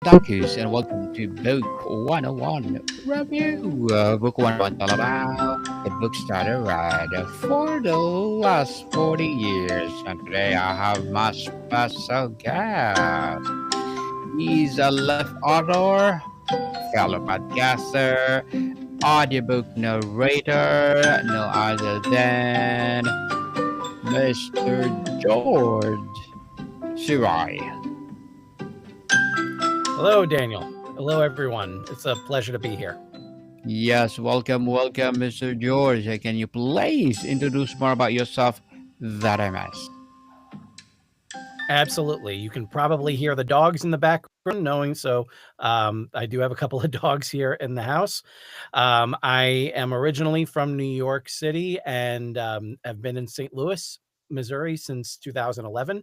Darkis, and welcome to Book 101 Review. Book 101 is all about the book starter ride for the last 40 years. And today I have my special guest. He's a left author, fellow podcaster, audiobook narrator, no other than Mr. George Sirois. Hello, Daniel. Hello, everyone. It's a pleasure to be here. Yes, welcome, Mr. George. Can you please introduce more about yourself that I missed? Absolutely. You can probably hear the dogs in the background, knowing so. I do have a couple of dogs here in the house. I am originally from New York City and have been in St. Louis, Missouri since 2011.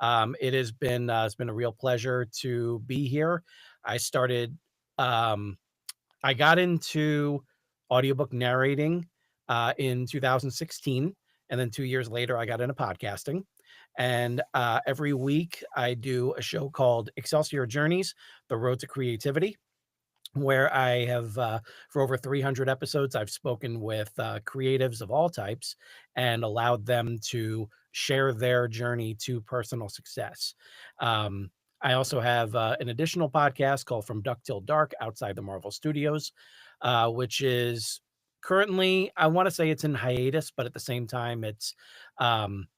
It's been a real pleasure to be here. I started um, I got into audiobook narrating in 2016. And then 2 years later, I got into podcasting. And every week, I do a show called Excelsior Journeys, The Road to Creativity, where I have, for over 300 episodes, I've spoken with creatives of all types and allowed them to share their journey to personal success. Um, I also have an additional podcast called From Duck Till Dark outside the Marvel Studios, which is currently, I want to say it's in hiatus, but at the same time, um,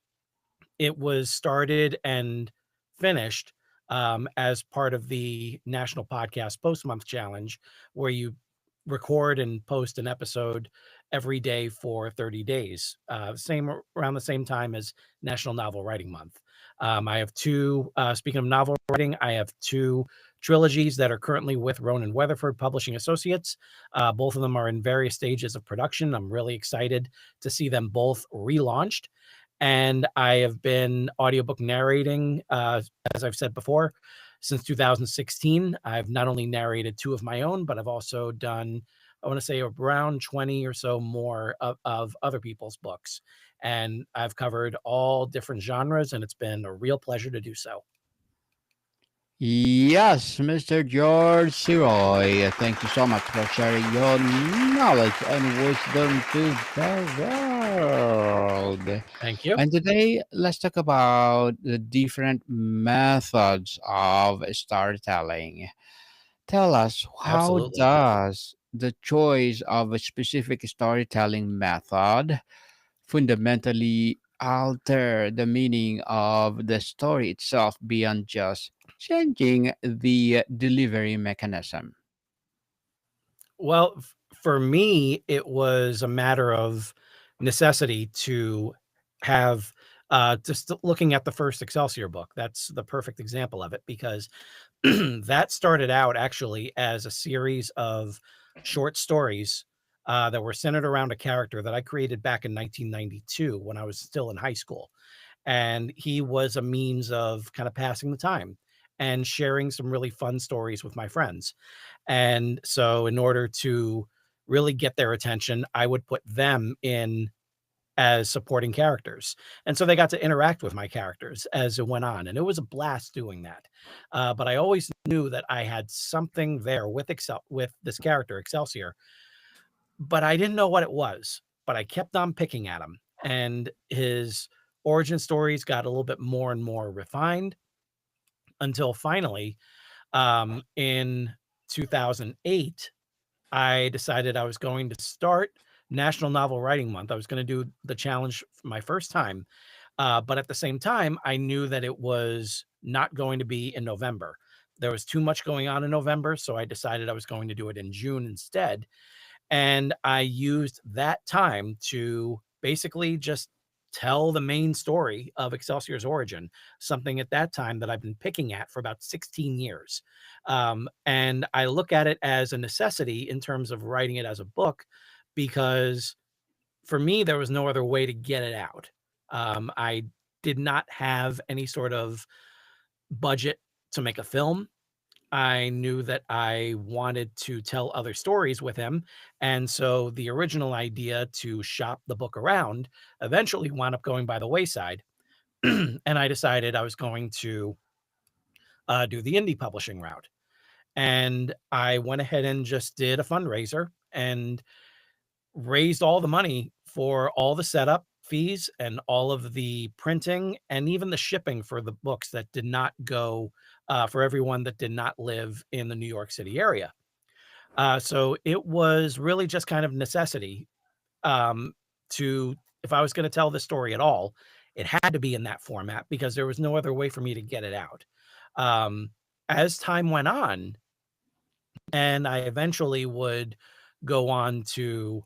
it was started and finished as part of the National Podcast Post Month Challenge, where you record and post an episode every day for 30 days, around the same time as National Novel Writing Month. I have speaking of novel writing, I have two trilogies that are currently with Ronan Weatherford Publishing Associates. Both of them are in various stages of production. I'm really excited to see them both relaunched. And I have been audiobook narrating, as I've said before, since 2016. I've not only narrated two of my own, but I've also done, I want to say, around 20 or so more of other people's books. And I've covered all different genres, and it's been a real pleasure to do so. Yes, Mr. George Sirois. Thank you so much for sharing your knowledge and wisdom to the world. Thank you. And today, let's talk about the different methods of storytelling. Tell us, how Absolutely. does the choice of a specific storytelling method fundamentally alter the meaning of the story itself beyond just changing the delivery mechanism? Well, for me, it was a matter of necessity to have just looking at the first Excelsior book. That's the perfect example of it because that started out actually as a series of short stories that were centered around a character that I created back in 1992 when I was still in high school. And he was a means of kind of passing the time and sharing some really fun stories with my friends. And so, in order to really get their attention, I would put them in as supporting characters. And so they got to interact with my characters as it went on. And it was a blast doing that. But I always knew that I had something there with this character, Excelsior, but I didn't know what it was. But I kept on picking at him. And his origin stories got a little bit more and more refined until finally, in 2008, I decided I was going to start National Novel Writing Month. I was going to do the challenge for my first time. But at the same time, I knew that it was not going to be in November. There was too much going on in November. So I decided I was going to do it in June instead. And I used that time to basically just tell the main story of Excelsior's origin, something at that time that I've been picking at for about 16 years. And I look at it as a necessity in terms of writing it as a book, because for me, there was no other way to get it out. I did not have any sort of budget to make a film. I knew that I wanted to tell other stories with him. And so the original idea to shop the book around eventually wound up going by the wayside. And I decided I was going to do the indie publishing route. and I went ahead and just did a fundraiser and raised all the money for all the setup fees and all of the printing and even the shipping for the books that did not go for everyone that did not live in the New York City area. So it was really just kind of necessity um, to, if I was going to tell the story at all, it had to be in that format because there was no other way for me to get it out. Um, as time went on, and I eventually would go on to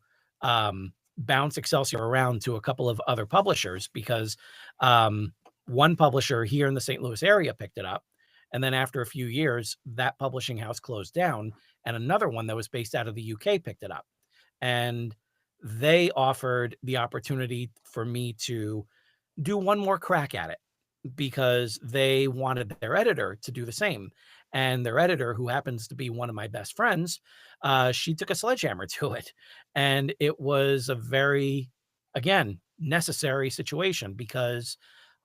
bounce Excelsior around to a couple of other publishers because um, one publisher here in the St. Louis area picked it up. And then after a few years, that publishing house closed down, and another one that was based out of the UK picked it up. And they offered the opportunity for me to do one more crack at it because they wanted their editor to do the same. And their editor, who happens to be one of my best friends, she took a sledgehammer to it. And it was a very, again, necessary situation because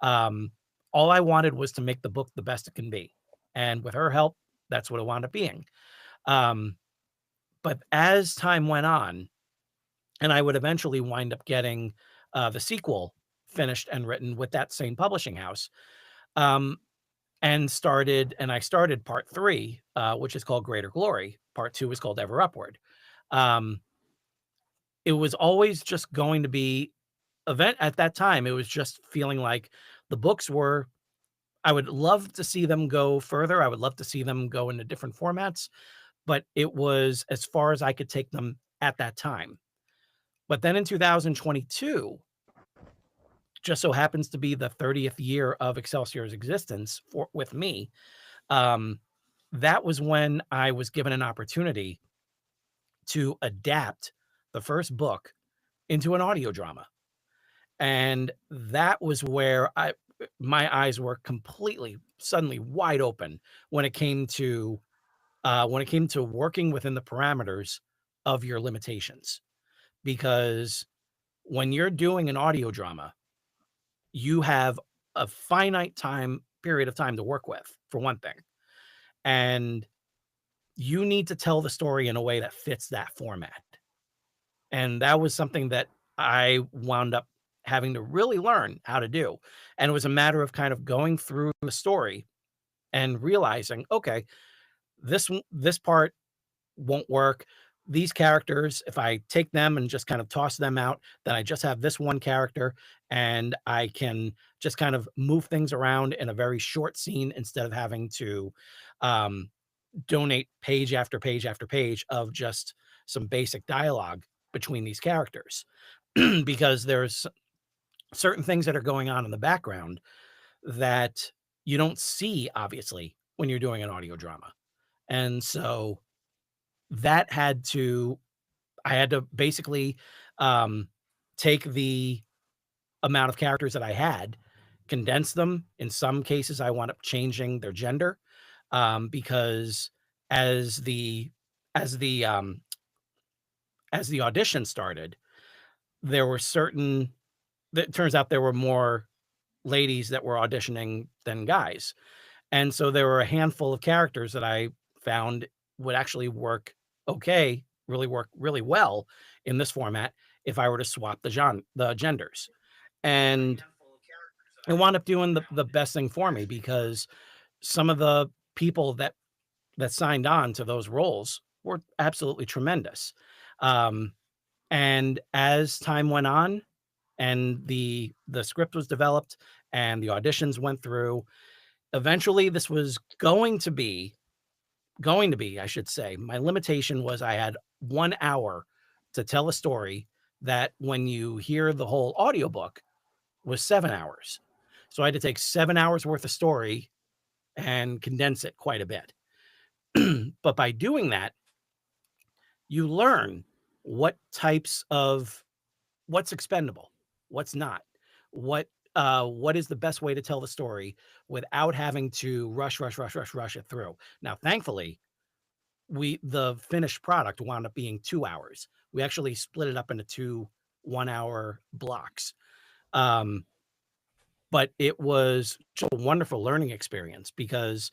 um, all I wanted was to make the book the best it can be. And with her help, that's what it wound up being. Um, but as time went on, and I would eventually wind up getting the sequel finished and written with that same publishing house. Um, and I started part 3, which is called Greater Glory. Part 2 is called Ever Upward. Um, it was always just going to be event at that time. It was just feeling like the books were, I would love to see them go further. I would love to see them go into different formats, but it was as far as I could take them at that time. But then in 2022, just so happens to be the 30th year of Excelsior's existence with me. Um, that was when I was given an opportunity to adapt the first book into an audio drama. And that was where my eyes were completely suddenly wide open when it came to working within the parameters of your limitations. Because when you're doing an audio drama, you have a finite time period of time to work with, for one thing. And you need to tell the story in a way that fits that format. And that was something that I wound up having to really learn how to do. And it was a matter of kind of going through the story and realizing, okay, this part won't work. These characters, if I take them and just kind of toss them out, then I just have this one character and I can just kind of move things around in a very short scene instead of having to um, donate page after page after page of just some basic dialogue between these characters because there's certain things that are going on in the background that you don't see obviously when you're doing an audio drama. And so that had to I had to basically um, take the amount of characters that I had, condense them. In some cases, I wound up changing their gender because as the as the um, as the audition started, there were certain. It turns out there were more ladies that were auditioning than guys, and so there were a handful of characters that I found would actually work really well in this format if I were to swap the genders. And it wound up doing the best thing for me because some of the people that signed on to those roles were absolutely tremendous. Um, and as time went on and the script was developed and the auditions went through, eventually this was going to be, I should say. My limitation was I had 1 hour to tell a story that when you hear the whole audiobook was 7 hours. So I had to take 7 hours worth of story and condense it quite a bit. But by doing that, you learn what types of what's expendable, what's not, what is the best way to tell the story without having to rush it through. Now, thankfully, the finished product wound up being 2 hours. We actually split it up into 2 one-hour blocks. Um, but it was just a wonderful learning experience because,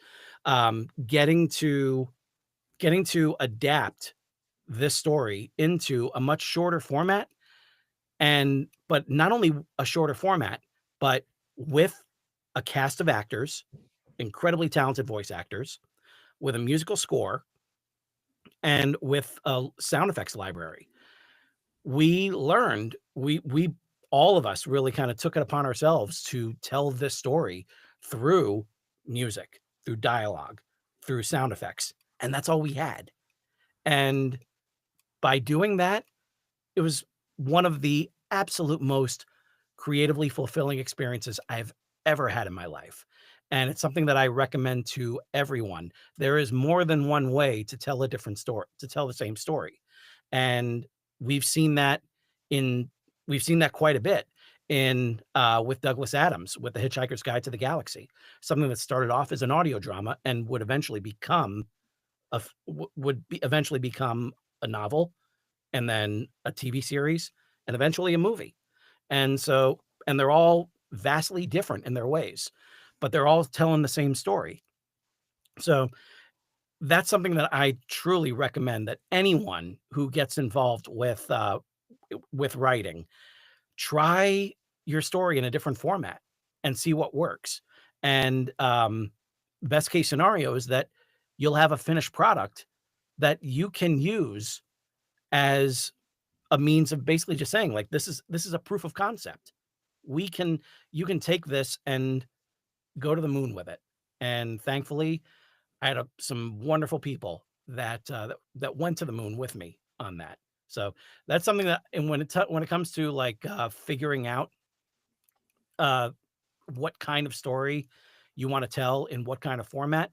getting to getting to adapt this story into a much shorter format, and but not only a shorter format, but with a cast of actors, incredibly talented voice actors, with a musical score, and with a sound effects library. We all of us really kind of took it upon ourselves to tell this story through music, through dialogue, through sound effects, and that's all we had. And by doing that, it was one of the absolute most creatively fulfilling experiences I've ever had in my life. And it's something that I recommend to everyone. There is more than one way to tell a different story, to tell the same story. And we've seen that in we've seen that quite a bit in with Douglas Adams with The Hitchhiker's Guide to the Galaxy, something that started off as an audio drama and would eventually become eventually become a novel, and then a TV series, and eventually a movie. And they're all vastly different in their ways, but they're all telling the same story. So that's something that I truly recommend that anyone who gets involved with writing, try your story in a different format and see what works. And best case scenario is that you'll have a finished product that you can use as a means of basically just saying, like, this is a proof of concept. We can You can take this and go to the moon with it. And thankfully, I had some wonderful people that went to the moon with me on that. So that's something that, and when it comes to like figuring out uh, what kind of story you want to tell in what kind of format,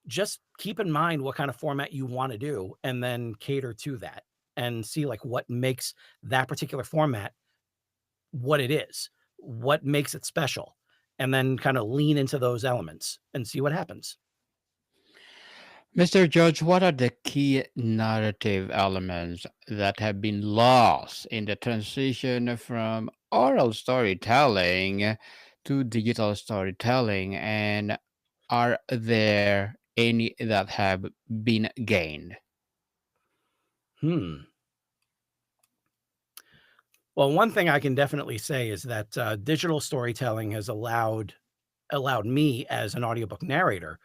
just keep in mind what kind of format you want to do, and then cater to that and see like what makes that particular format what it is, what makes it special, and then kind of lean into those elements and see what happens. Mr. George, what are the key narrative elements that have been lost in the transition from oral storytelling to digital storytelling? And are there any that have been gained? Hmm. Well, one thing I can definitely say is that digital storytelling has allowed me as an audiobook narrator.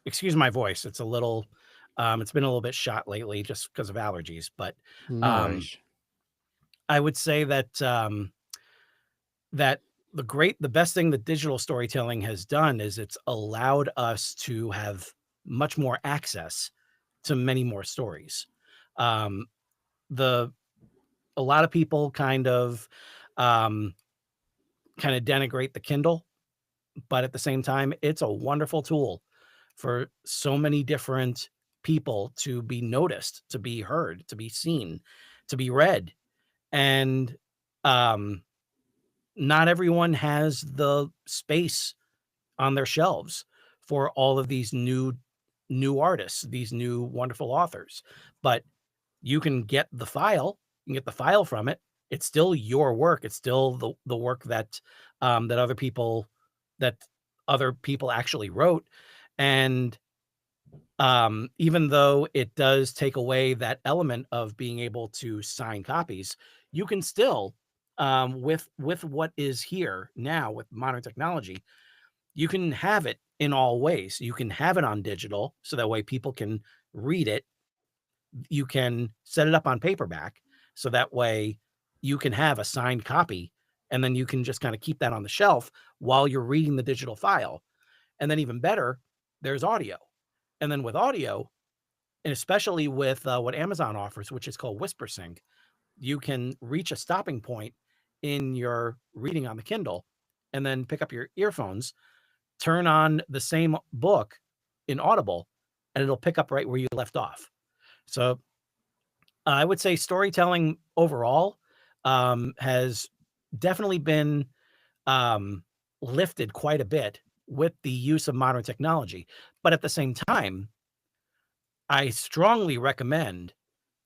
Excuse my voice; it's been a little bit shot lately just because of allergies. But No um, worries. I would say that that the best thing that digital storytelling has done is it's allowed us to have much more access to many more stories. Um, the A lot of people um, kind of denigrate the Kindle, but at the same time, it's a wonderful tool for so many different people to be noticed, to be heard, to be seen, to be read. And um, not everyone has the space on their shelves for all of these new artists, these new wonderful authors. But you can get the file, you can get the file from it. It's still your work. It's still the work that that other people actually wrote. And even though it does take away that element of being able to sign copies, you can still, with what is here now with modern technology, you can have it in all ways. You can have it on digital, so that way people can read it. You can set it up on paperback, so that way you can have a signed copy, and then you can just kind of keep that on the shelf while you're reading the digital file. And then even better, there's audio. And then with audio, and especially with what Amazon offers, which is called WhisperSync, you can reach a stopping point in your reading on the Kindle and then pick up your earphones, turn on the same book in Audible, and it'll pick up right where you left off. So I would say storytelling overall has definitely been um, lifted quite a bit with the use of modern technology. But at the same time, I strongly recommend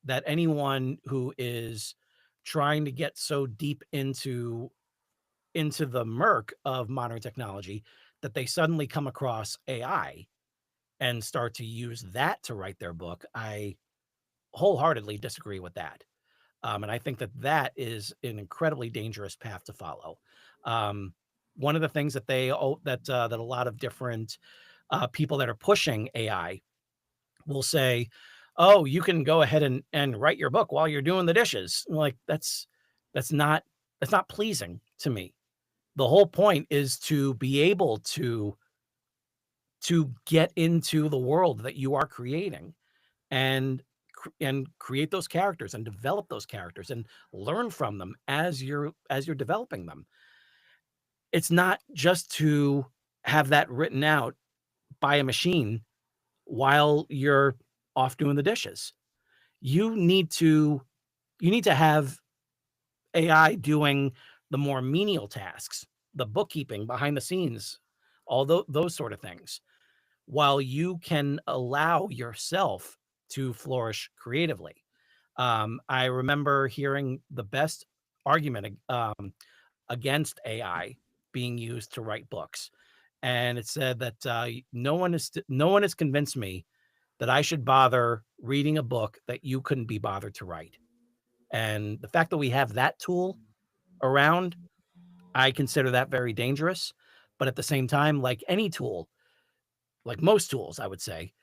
that anyone who is trying to get so deep into the murk of modern technology that they suddenly come across AI and start to use that to write their book, I wholeheartedly disagree with that. And I think that that is an incredibly dangerous path to follow. Um, One of the things that that a lot of different people that are pushing AI will say, "Oh, you can go ahead and write your book while you're doing the dishes." Like that's not that's not pleasing to me. The whole point is to be able to get into the world that you are creating and and create those characters and develop those characters and learn from them as you're developing them. It's not just to have that written out by a machine while you're off doing the dishes. You need to you need to have AI doing the more menial tasks, the bookkeeping behind the scenes, all those sort of things, while you can allow yourself to flourish creatively. I remember hearing the best argument against AI being used to write books, and it said that no one has convinced me that I should bother reading a book that you couldn't be bothered to write. And the fact that we have that tool around, I consider that very dangerous. But at the same time, like any tool, like most tools, I would say,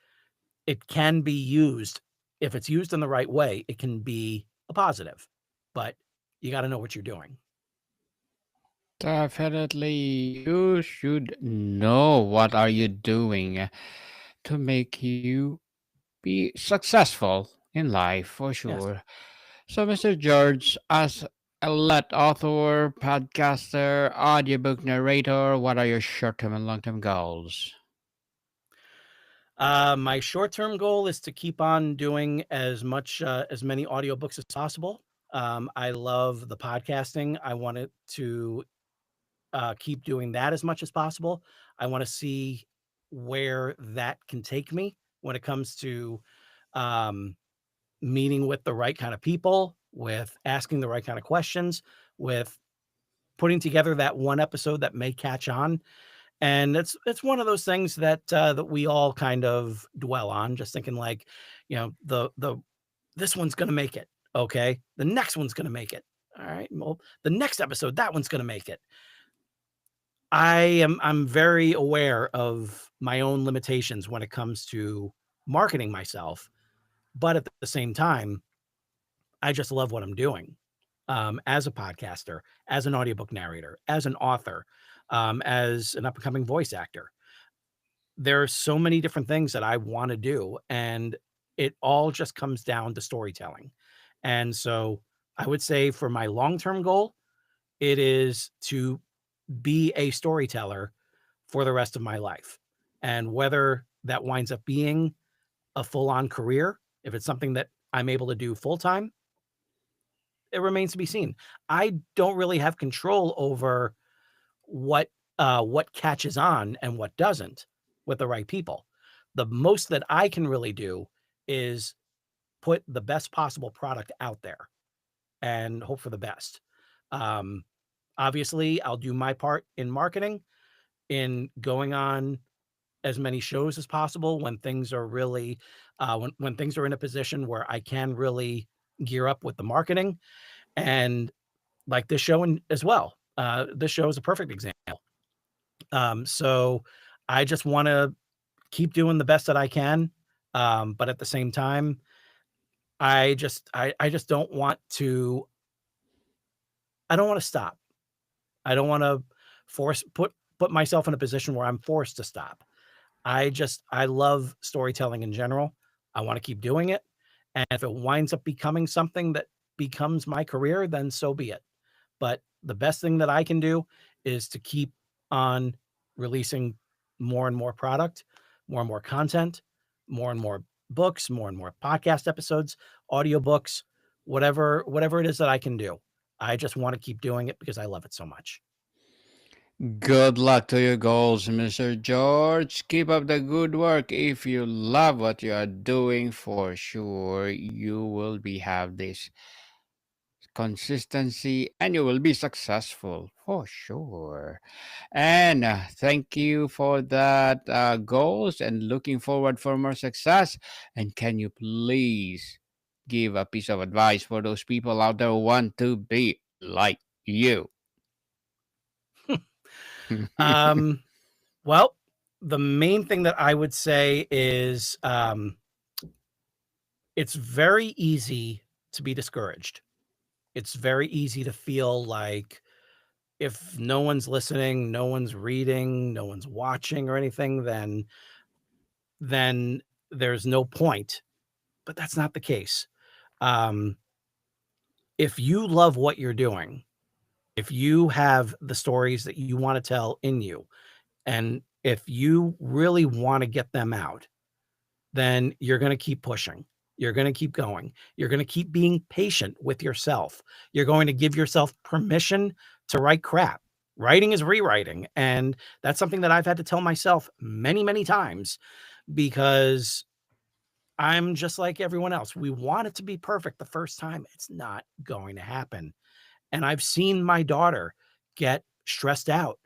it can be used. If it's used in the right way, it can be a positive, but you got to know what you're doing. Definitely, you should know what are you doing to make you be successful in life for Yes. sure. So, Mr. George, as a let author, podcaster, audiobook narrator, what are your short-term and long-term goals? My short-term goal is to keep on doing as many audiobooks as possible. I love the podcasting. I want it to keep doing that as much as possible. I want to see where that can take me when it comes to um, meeting with the right kind of people, with asking the right kind of questions, with putting together that one episode that may catch on. And it's one of those things that that we all kind of dwell on, just thinking like, the this one's gonna make it. Okay. The next one's gonna make it. All right. Well, the next episode, that one's gonna make it. I'm very aware of my own limitations when it comes to marketing myself, but at the same time, I just love what I'm doing. As a podcaster, as an audiobook narrator, as an author, as an up and coming voice actor. There are so many different things that I want to do, and it all just comes down to storytelling. And so I would say for my long term goal, it is to be a storyteller for the rest of my life. And whether that winds up being a full on career, if it's something that I'm able to do full time, it remains to be seen. I don't really have control over what what catches on and what doesn't with the right people. The most that I can really do is put the best possible product out there and hope for the best. Um, Obviously, I'll do my part in marketing, in going on as many shows as possible when things are really when things are in a position where I can really gear up with the marketing and like this show as well. This show is a perfect example. So I just want to keep doing the best that I can, but at the same time, I just don't want to. I don't want to stop. I don't want to force put myself in a position where I'm forced to stop. I love storytelling in general. I want to keep doing it, and if it winds up becoming something that becomes my career, then so be it. But the best thing that I can do is to keep on releasing more and more product, more and more content, more and more books, more and more podcast episodes, audiobooks, whatever it is that I can do. I just want to keep doing it because I love it so much. Good luck to your goals, Mr. George. Keep up the good work. If you love what you are doing, for sure, you will be have this consistency, and you will be successful for sure. And thank you for that goals and looking forward for more success. And can you please give a piece of advice for those people out there who want to be like you? Um, well, the main thing that I would say is it's very easy to be discouraged. It's very easy to feel like if no one's listening, no one's reading, no one's watching or anything, then there's no point. But that's not the case. Um, if you love what you're doing, if you have the stories that you want to tell in you, and if you really want to get them out, then you're going to keep pushing. You're going to keep going. You're going to keep being patient with yourself. You're going to give yourself permission to write crap. Writing is rewriting. And that's something that I've had to tell myself many, many times because I'm just like everyone else. We want it to be perfect the first time. It's not going to happen. And I've seen my daughter get stressed out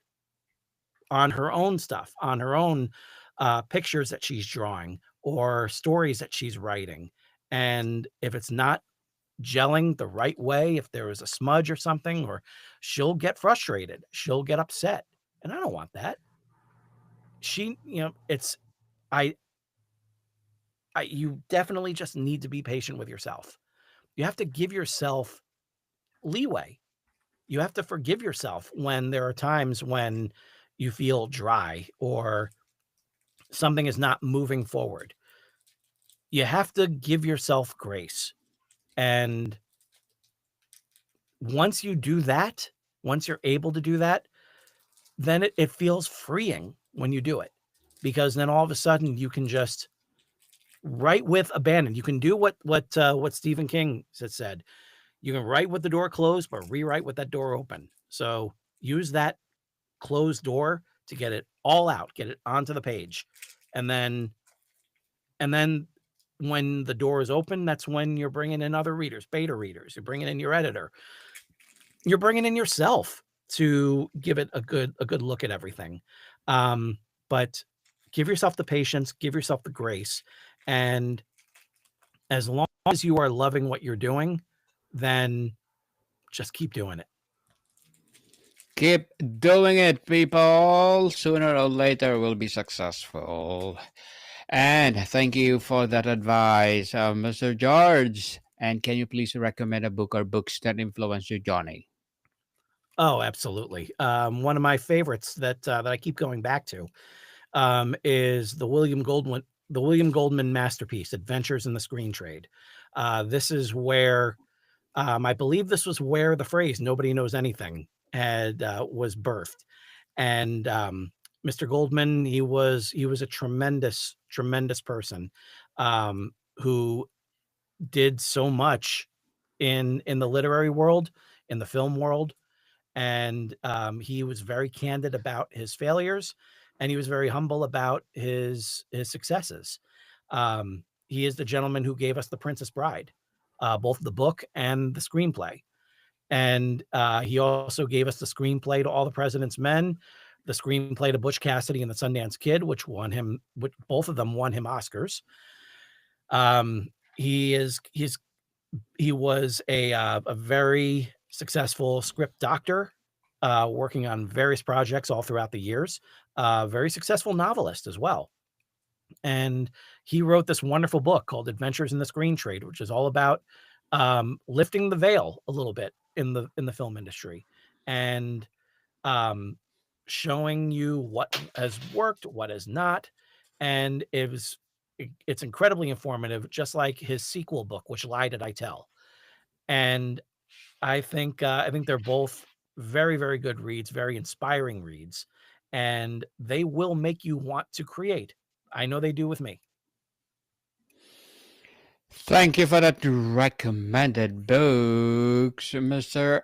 on her own stuff, on her own pictures that she's drawing or stories that she's writing. And if it's not gelling the right way, if there is a smudge or something, or she'll get frustrated, she'll get upset. And I don't want that. It's I you definitely just need to be patient with yourself. You have to give yourself leeway. You have to forgive yourself when there are times when you feel dry or something is not moving forward. You have to give yourself grace. And once you do that, once you're able to do that, then it feels freeing when you do it because then all of a sudden you can just write with abandon. You can do what Stephen King has said. You can write with the door closed, but rewrite with that door open. So use that closed door to get it all out, get it onto the page. And then when the door is open, that's when you're bringing in other readers, beta readers. You're bringing in your editor. You're bringing in yourself to give it a good look at everything. But give yourself the patience, give yourself the grace, and as long as you are loving what you're doing, then just keep doing it. Keep doing it, people. Sooner or later, we'll be successful. And thank you for that advice, Mr. George. And can you please recommend a book or books that influenced you, Johnny? Oh, absolutely. One of my favorites that I keep going back to is the William Goldman masterpiece, Adventures in the Screen Trade. This is where I believe this was where the phrase "nobody knows anything" had was birthed. And Mr. Goldman, he was a tremendous person who did so much in the literary world, in the film world, and he was very candid about his failures, and he was very humble about his successes. He is the gentleman who gave us The Princess Bride, both the book and the screenplay, and he also gave us the screenplay to All the President's Men, the screenplay to Butch Cassidy and the Sundance Kid, which both of them won him Oscars. He is he was a very successful script doctor, working on various projects all throughout the years. Very successful novelist as well. And he wrote this wonderful book called Adventures in the Screen Trade, which is all about lifting the veil a little bit in the film industry and um, showing you what has worked, what has not. And it's incredibly informative, just like his sequel book, Which Lie Did I Tell? And I think they're both very, very good reads, very inspiring reads, and they will make you want to create. I know they do with me. Thank you for that recommended books, Mr.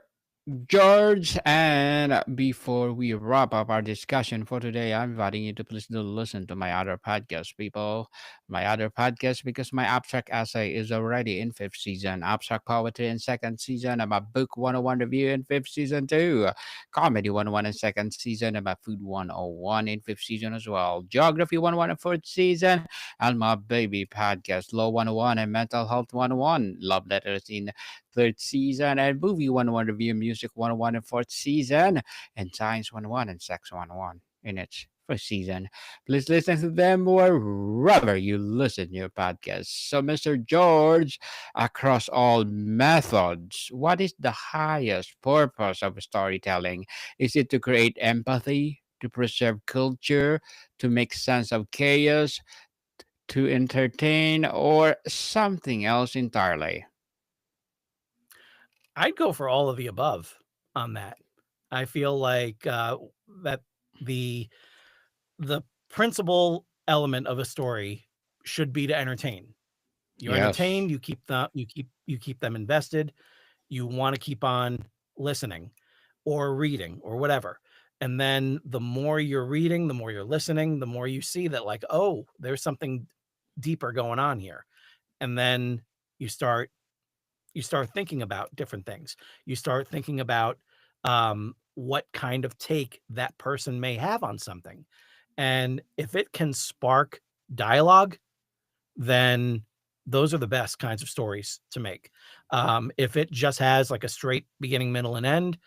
George, and before we wrap up our discussion for today, I'm inviting you to please do listen to my other podcast, people. My other podcast, because my abstract essay is already in fifth season, abstract poetry in second season, and my book 101 review in fifth season too, comedy 101 in second season, and my food 101 in fifth season as well, geography 101 in fourth season, and my baby podcast, Law 101 and mental health 101, love letters in third season, and movie 101 review, music 101 in fourth season, and science 101 and sex 101 in its first season. Please listen to them wherever you listen to your podcast. So, Mr. George, across all methods, what is the highest purpose of storytelling? Is it to create empathy, to preserve culture, to make sense of chaos, to entertain, or something else entirely? I'd go for all of the above on that. I feel like that the the principal element of a story should be to entertain. You Yes. entertain, you keep them invested. You want to keep on listening or reading or whatever. And then the more you're reading, the more you're listening, the more you see that like, oh, there's something deeper going on here. And then you start you start thinking about different things. You start thinking about what kind of take that person may have on something. And if it can spark dialogue, then those are the best kinds of stories to make. If it just has like a straight beginning, middle, and end,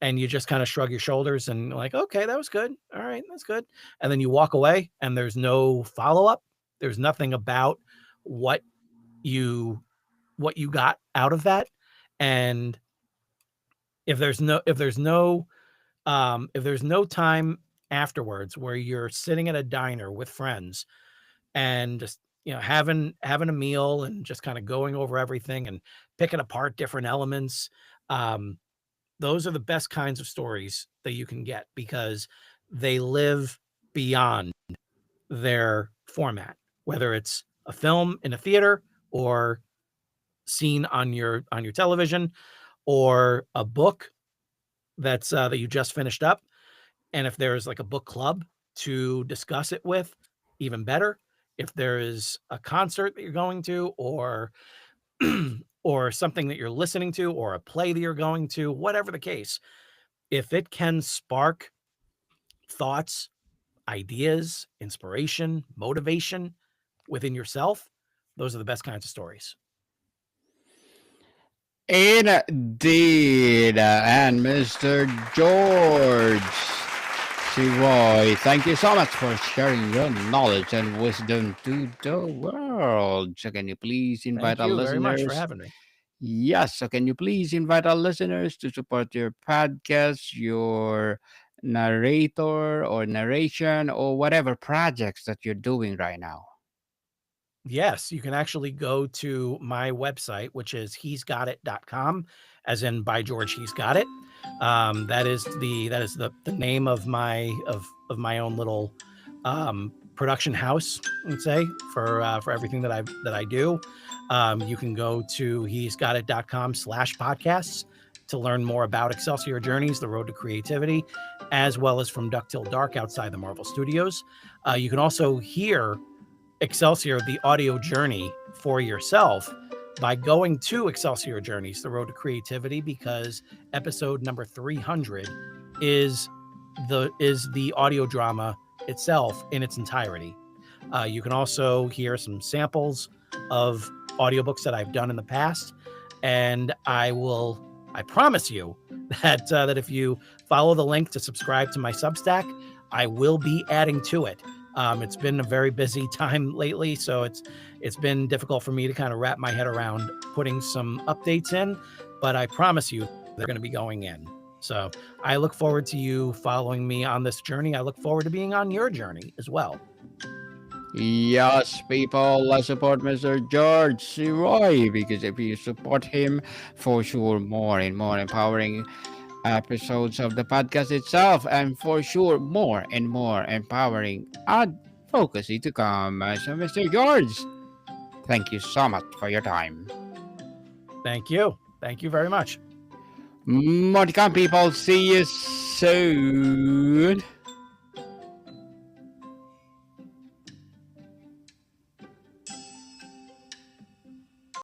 and you just kind of shrug your shoulders and like, okay, that was good. All right, that's good. And then you walk away and there's no follow up. There's nothing about what you what you got out of that. And if there's no if there's no if there's no time afterwards where you're sitting at a diner with friends and just having a meal and just kind of going over everything and picking apart different elements, um those are the best kinds of stories that you can get because they live beyond their format, whether it's a film in a theater or seen on your television or a book that you just finished up. And if there's like a book club to discuss it with, even better. If there is a concert that you're going to, or or something that you're listening to, or a play that you're going to, whatever the case, if it can spark thoughts, ideas, inspiration, motivation within yourself, those are the best kinds of stories. Indeed. And Mr. George Sirois, thank you so much for sharing your knowledge and wisdom to the world. So, can you please invite Thank our you very much for listeners? having me. Yes. So, can you please invite our listeners to support your podcast, your narrator or narration, or whatever projects that you're doing right now? Yes, you can actually go to my website, which is he'sgotit.com, as in by George He's Got It. That is the name of my own little production house, let's say, for everything that I do. You can go to he'sgotit.com/podcasts to learn more about Excelsior Journeys, the road to creativity, as well as from Duck Till Dark outside the Marvel Studios. You can also hear Excelsior, the audio journey for yourself by going to Excelsior Journeys, the road to creativity, because episode number 300 is the audio drama itself in its entirety. You can also hear some samples of audiobooks that I've done in the past, and I promise you that if you follow the link to subscribe to my Substack, I will be adding to it. It's been a very busy time lately, so it's been difficult for me to kind of wrap my head around putting some updates in, but I promise you they're going to be going in. So I look forward to you following me on this journey. I look forward to being on your journey as well. Yes, people, let's support Mr. George Sirois because if you support him, for sure, more and more empowering episodes of the podcast itself, and for sure, more and more empowering advocacy to come. So, Mr. George, thank you so much for your time. Thank you. Thank you very much. More to come, people. See you soon.